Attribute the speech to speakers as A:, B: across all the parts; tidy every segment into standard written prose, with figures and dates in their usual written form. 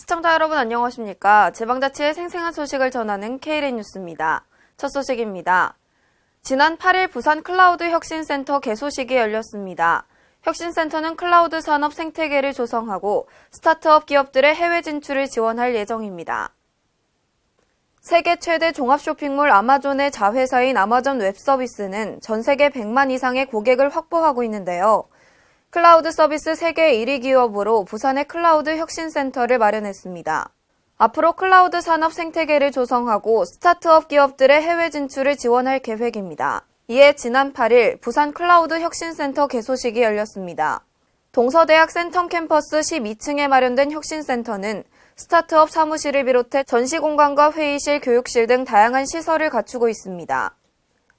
A: 시청자 여러분 안녕하십니까? 지방자치의 생생한 소식을 전하는 KLN 뉴스입니다. 첫 소식입니다. 지난 8일 부산 클라우드 혁신센터 개소식이 열렸습니다. 혁신센터는 클라우드 산업 생태계를 조성하고 스타트업 기업들의 해외 진출을 지원할 예정입니다. 세계 최대 종합 쇼핑몰 아마존의 자회사인 아마존 웹서비스는 전 세계 100만 이상의 고객을 확보하고 있는데요. 클라우드 서비스 세계 1위 기업으로 부산의 클라우드 혁신센터를 마련했습니다. 앞으로 클라우드 산업 생태계를 조성하고 스타트업 기업들의 해외 진출을 지원할 계획입니다. 이에 지난 8일 부산 클라우드 혁신센터 개소식이 열렸습니다. 동서대학 센텀 캠퍼스 12층에 마련된 혁신센터는 스타트업 사무실을 비롯해 전시공간과 회의실, 교육실 등 다양한 시설을 갖추고 있습니다.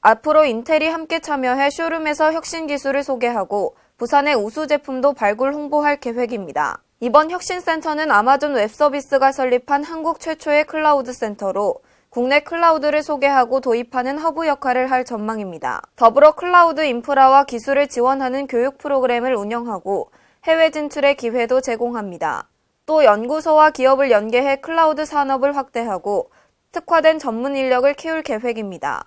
A: 앞으로 인텔이 함께 참여해 쇼룸에서 혁신 기술을 소개하고 부산의 우수 제품도 발굴 홍보할 계획입니다. 이번 혁신센터는 아마존 웹서비스가 설립한 한국 최초의 클라우드 센터로 국내 클라우드를 소개하고 도입하는 허브 역할을 할 전망입니다. 더불어 클라우드 인프라와 기술을 지원하는 교육 프로그램을 운영하고 해외 진출의 기회도 제공합니다. 또 연구소와 기업을 연계해 클라우드 산업을 확대하고 특화된 전문 인력을 키울 계획입니다.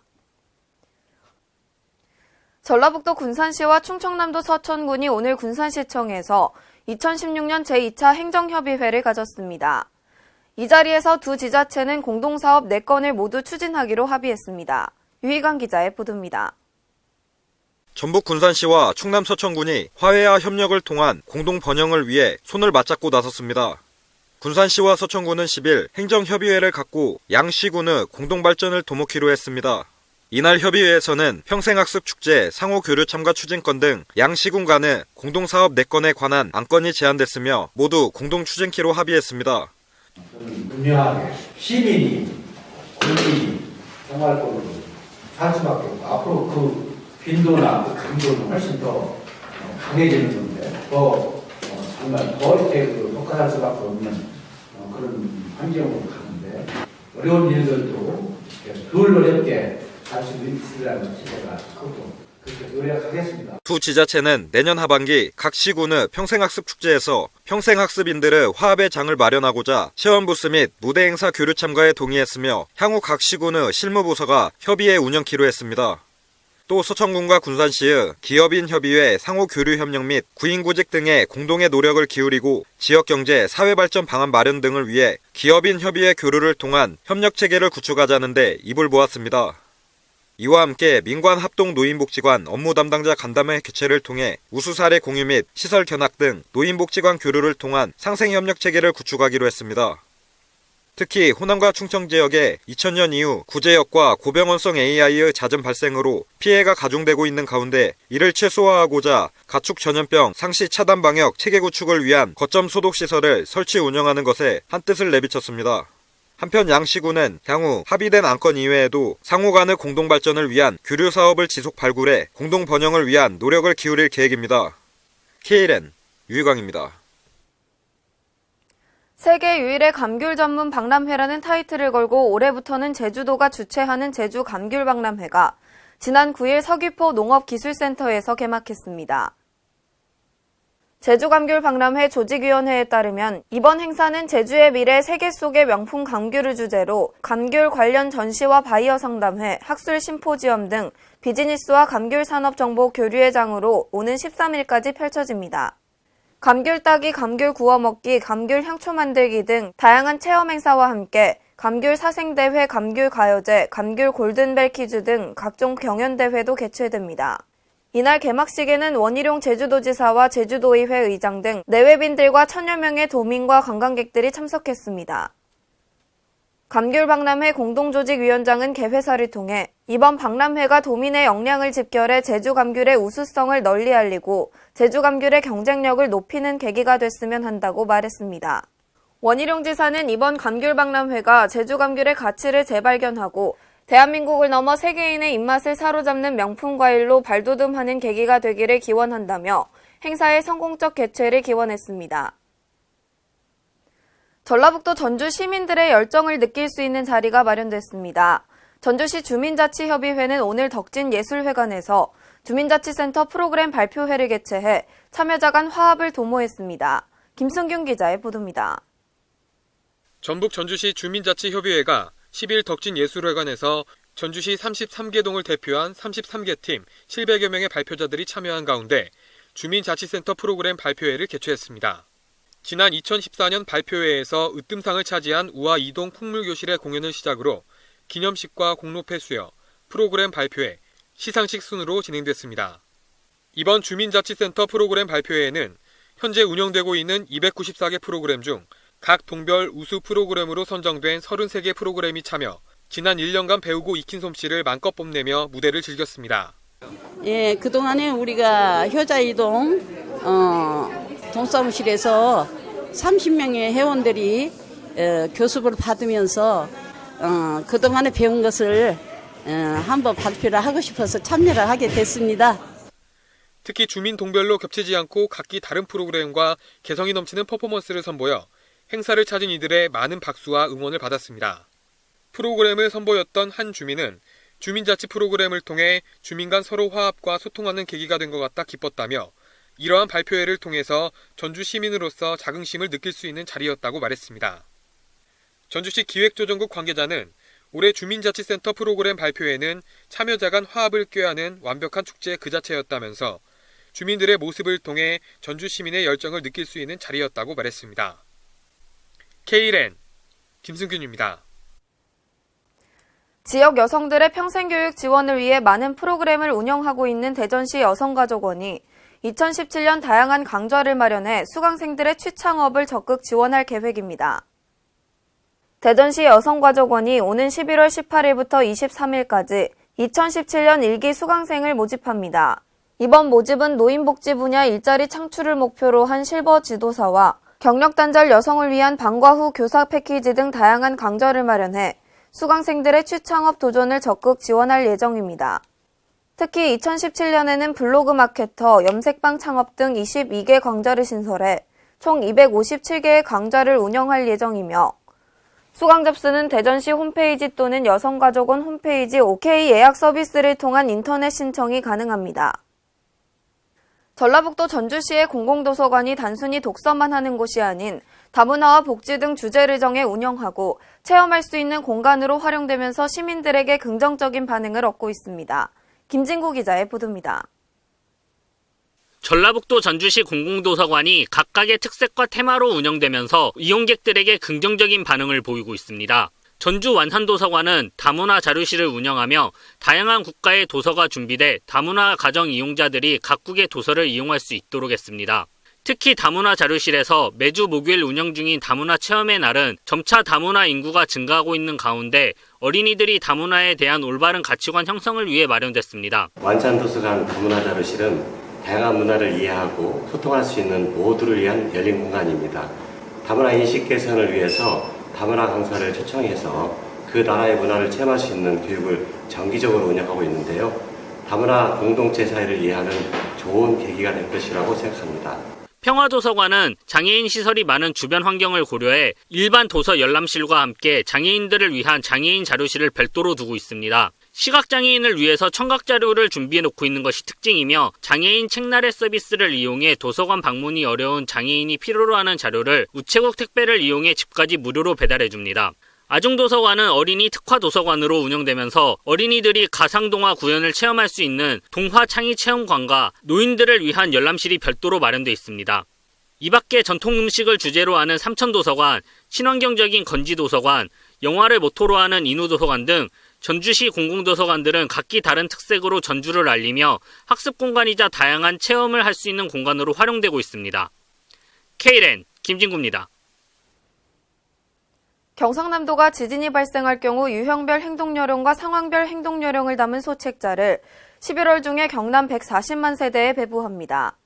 A: 전라북도 군산시와 충청남도 서천군이 오늘 군산시청에서 2016년 제2차 행정협의회를 가졌습니다. 이 자리에서 두 지자체는 공동사업 4건을 모두 추진하기로 합의했습니다. 유희관 기자의 보도입니다.
B: 전북 군산시와 충남 서천군이 화해와 협력을 통한 공동 번영을 위해 손을 맞잡고 나섰습니다. 군산시와 서천군은 10일 행정협의회를 갖고 양시군의 공동발전을 도모키로 했습니다. 이날 협의회에서는 평생학습축제 상호교류 참가 추진건 등 양시군 간의 공동사업 4건에 관한 안건이 제안됐으며 모두 공동추진키로 합의했습니다.
C: 분명하게 시민이 국민이 생활권으로 살 수밖에 없고 앞으로 그 빈도나 그 강도는 훨씬 더 강해지는 건데 정말 더 이렇게 독화할 수밖에 없는 그런 환경으로 가는데 어려운 일들도 덜 어렵게 할 수 있으라는 기대가 크고 그렇게 노력하겠습니다.
B: 두 지자체는 내년 하반기 각 시군의 평생학습축제에서 평생학습인들의 화합의 장을 마련하고자 체험부스 및 무대 행사 교류 참가에 동의했으며 향후 각 시군의 실무부서가 협의회 운영키로 했습니다. 또 서천군과 군산시의 기업인 협의회 상호 교류 협력 및 구인구직 등의 공동의 노력을 기울이고 지역경제, 사회발전 방안 마련 등을 위해 기업인 협의회 교류를 통한 협력체계를 구축하자는 데 입을 모았습니다. 이와 함께 민관합동 노인복지관 업무 담당자 간담회 개최를 통해 우수 사례 공유 및 시설 견학 등 노인복지관 교류를 통한 상생협력체계를 구축하기로 했습니다. 특히 호남과 충청 지역에 2000년 이후 구제역과 고병원성 AI의 잦은 발생으로 피해가 가중되고 있는 가운데 이를 최소화하고자 가축 전염병 상시 차단 방역 체계 구축을 위한 거점 소독 시설을 설치 운영하는 것에 한뜻을 내비쳤습니다. 한편 양시군은 향후 합의된 안건 이외에도 상호 간의 공동 발전을 위한 교류 사업을 지속 발굴해 공동 번영을 위한 노력을 기울일 계획입니다. KLN 유희광입니다.
A: 세계 유일의 감귤 전문 박람회라는 타이틀을 걸고 올해부터는 제주도가 주최하는 제주 감귤 박람회가 지난 9일 서귀포 농업기술센터에서 개막했습니다. 제주감귤 박람회 조직위원회에 따르면 이번 행사는 제주의 미래 세계 속의 명품 감귤을 주제로 감귤 관련 전시와 바이어 상담회, 학술 심포지엄 등 비즈니스와 감귤 산업 정보 교류회 장으로 오는 13일까지 펼쳐집니다. 감귤 따기, 감귤 구워 먹기, 감귤 향초 만들기 등 다양한 체험 행사와 함께 감귤 사생대회, 감귤 가요제, 감귤 골든벨 퀴즈 등 각종 경연대회도 개최됩니다. 이날 개막식에는 원희룡 제주도지사와 제주도의회 의장 등 내외빈들과 1000여 명의 도민과 관광객들이 참석했습니다. 감귤박람회 공동조직위원장은 개회사를 통해 이번 박람회가 도민의 역량을 집결해 제주감귤의 우수성을 널리 알리고 제주감귤의 경쟁력을 높이는 계기가 됐으면 한다고 말했습니다. 원희룡 지사는 이번 감귤박람회가 제주감귤의 가치를 재발견하고 대한민국을 넘어 세계인의 입맛을 사로잡는 명품 과일로 발돋움하는 계기가 되기를 기원한다며 행사의 성공적 개최를 기원했습니다. 전라북도 전주 시민들의 열정을 느낄 수 있는 자리가 마련됐습니다. 전주시 주민자치협의회는 오늘 덕진예술회관에서 주민자치센터 프로그램 발표회를 개최해 참여자 간 화합을 도모했습니다. 김승균 기자의 보도입니다.
D: 전북 전주시 주민자치협의회가 10일 덕진예술회관에서 전주시 33개 동을 대표한 33개 팀 700여 명의 발표자들이 참여한 가운데 주민자치센터 프로그램 발표회를 개최했습니다. 지난 2014년 발표회에서 으뜸상을 차지한 우화 2동 풍물교실의 공연을 시작으로 기념식과 공로패 수여, 프로그램 발표회, 시상식 순으로 진행됐습니다. 이번 주민자치센터 프로그램 발표회에는 현재 운영되고 있는 294개 프로그램 중 각 동별 우수 프로그램으로 선정된 33개 프로그램이 참여, 지난 1년간 배우고 익힌 솜씨를 마음껏 뽐내며 무대를 즐겼습니다.
E: 예, 그동안에 우리가 효자이동 동사무실에서 30명의 회원들이 교습을 받으면서 그동안에 배운 것을 한번 발표를 하고 싶어서 참여를 하게 됐습니다.
D: 특히 주민 동별로 겹치지 않고 각기 다른 프로그램과 개성이 넘치는 퍼포먼스를 선보여 행사를 찾은 이들의 많은 박수와 응원을 받았습니다. 프로그램을 선보였던 한 주민은 주민자치 프로그램을 통해 주민 간 서로 화합과 소통하는 계기가 된 것 같다 기뻤다며 이러한 발표회를 통해서 전주 시민으로서 자긍심을 느낄 수 있는 자리였다고 말했습니다. 전주시 기획조정국 관계자는 올해 주민자치센터 프로그램 발표회는 참여자 간 화합을 꾀하는 완벽한 축제 그 자체였다면서 주민들의 모습을 통해 전주 시민의 열정을 느낄 수 있는 자리였다고 말했습니다. K랜 김승균입니다.
A: 지역 여성들의 평생교육 지원을 위해 많은 프로그램을 운영하고 있는 대전시 여성가족원이 2017년 다양한 강좌를 마련해 수강생들의 취창업을 적극 지원할 계획입니다. 대전시 여성가족원이 오는 11월 18일부터 23일까지 2017년 1기 수강생을 모집합니다. 이번 모집은 노인복지 분야 일자리 창출을 목표로 한 실버 지도사와 경력 단절 여성을 위한 방과 후 교사 패키지 등 다양한 강좌를 마련해 수강생들의 취창업 도전을 적극 지원할 예정입니다. 특히 2017년에는 블로그 마케터, 염색방 창업 등 22개 강좌를 신설해 총 257개의 강좌를 운영할 예정이며 수강 접수는 대전시 홈페이지 또는 여성가족원 홈페이지 OK 예약 서비스를 통한 인터넷 신청이 가능합니다. 전라북도 전주시의 공공도서관이 단순히 독서만 하는 곳이 아닌 다문화와 복지 등 주제를 정해 운영하고 체험할 수 있는 공간으로 활용되면서 시민들에게 긍정적인 반응을 얻고 있습니다. 김진구 기자의 보도입니다.
F: 전라북도 전주시 공공도서관이 각각의 특색과 테마로 운영되면서 이용객들에게 긍정적인 반응을 보이고 있습니다. 전주 완산도서관은 다문화 자료실을 운영하며 다양한 국가의 도서가 준비돼 다문화 가정 이용자들이 각국의 도서를 이용할 수 있도록 했습니다. 특히 다문화 자료실에서 매주 목요일 운영 중인 다문화 체험의 날은 점차 다문화 인구가 증가하고 있는 가운데 어린이들이 다문화에 대한 올바른 가치관 형성을 위해 마련됐습니다.
G: 완산도서관 다문화 자료실은 다양한 문화를 이해하고 소통할 수 있는 모두를 위한 열린 공간입니다. 다문화 인식 개선을 위해서 다문화 강사를 초청해서 그 나라의 문화를 체험할 수 있는 교육을 정기적으로 운영하고 있는데요. 다문화 공동체 사회를 이해하는 좋은 계기가 될 것이라고 생각합니다.
F: 평화도서관은 장애인 시설이 많은 주변 환경을 고려해 일반 도서 열람실과 함께 장애인들을 위한 장애인 자료실을 별도로 두고 있습니다. 시각장애인을 위해서 청각자료를 준비해놓고 있는 것이 특징이며 장애인 책나래 서비스를 이용해 도서관 방문이 어려운 장애인이 필요로 하는 자료를 우체국 택배를 이용해 집까지 무료로 배달해줍니다. 아중도서관은 어린이 특화도서관으로 운영되면서 어린이들이 가상동화 구현을 체험할 수 있는 동화 창의체험관과 노인들을 위한 열람실이 별도로 마련되어 있습니다. 이 밖에 전통 음식을 주제로 하는 삼천도서관, 친환경적인 건지도서관, 영화를 모토로 하는 인후도서관 등 전주시 공공도서관들은 각기 다른 특색으로 전주를 알리며 학습공간이자 다양한 체험을 할 수 있는 공간으로 활용되고 있습니다. K랜 김진구입니다.
A: 경상남도가 지진이 발생할 경우 유형별 행동요령과 상황별 행동요령을 담은 소책자를 11월 중에 경남 140만 세대에 배부합니다.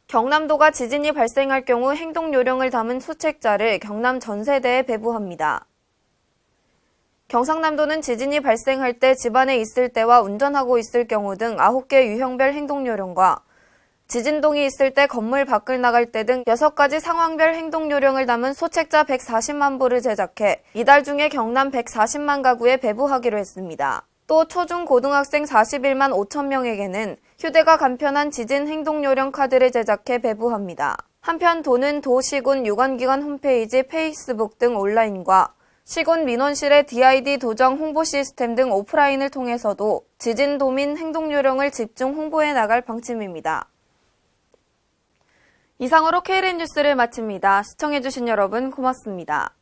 A: 경남도가 지진이 발생할 경우 행동요령을 담은 소책자를 경남 전 세대에 배부합니다. 경상남도는 지진이 발생할 때 집안에 있을 때와 운전하고 있을 경우 등 9개 유형별 행동요령과 지진동이 있을 때 건물 밖을 나갈 때 등 6가지 상황별 행동요령을 담은 소책자 140만 부를 제작해 이달 중에 경남 140만 가구에 배부하기로 했습니다. 또 초중 고등학생 41만 5천 명에게는 휴대가 간편한 지진 행동요령 카드를 제작해 배부합니다. 한편 도는 도시군 유관기관 홈페이지, 페이스북 등 온라인과 시군 민원실의 DID 도정 홍보 시스템 등 오프라인을 통해서도 지진도민 행동요령을 집중 홍보해 나갈 방침입니다. 이상으로 KLN 뉴스를 마칩니다. 시청해주신 여러분 고맙습니다.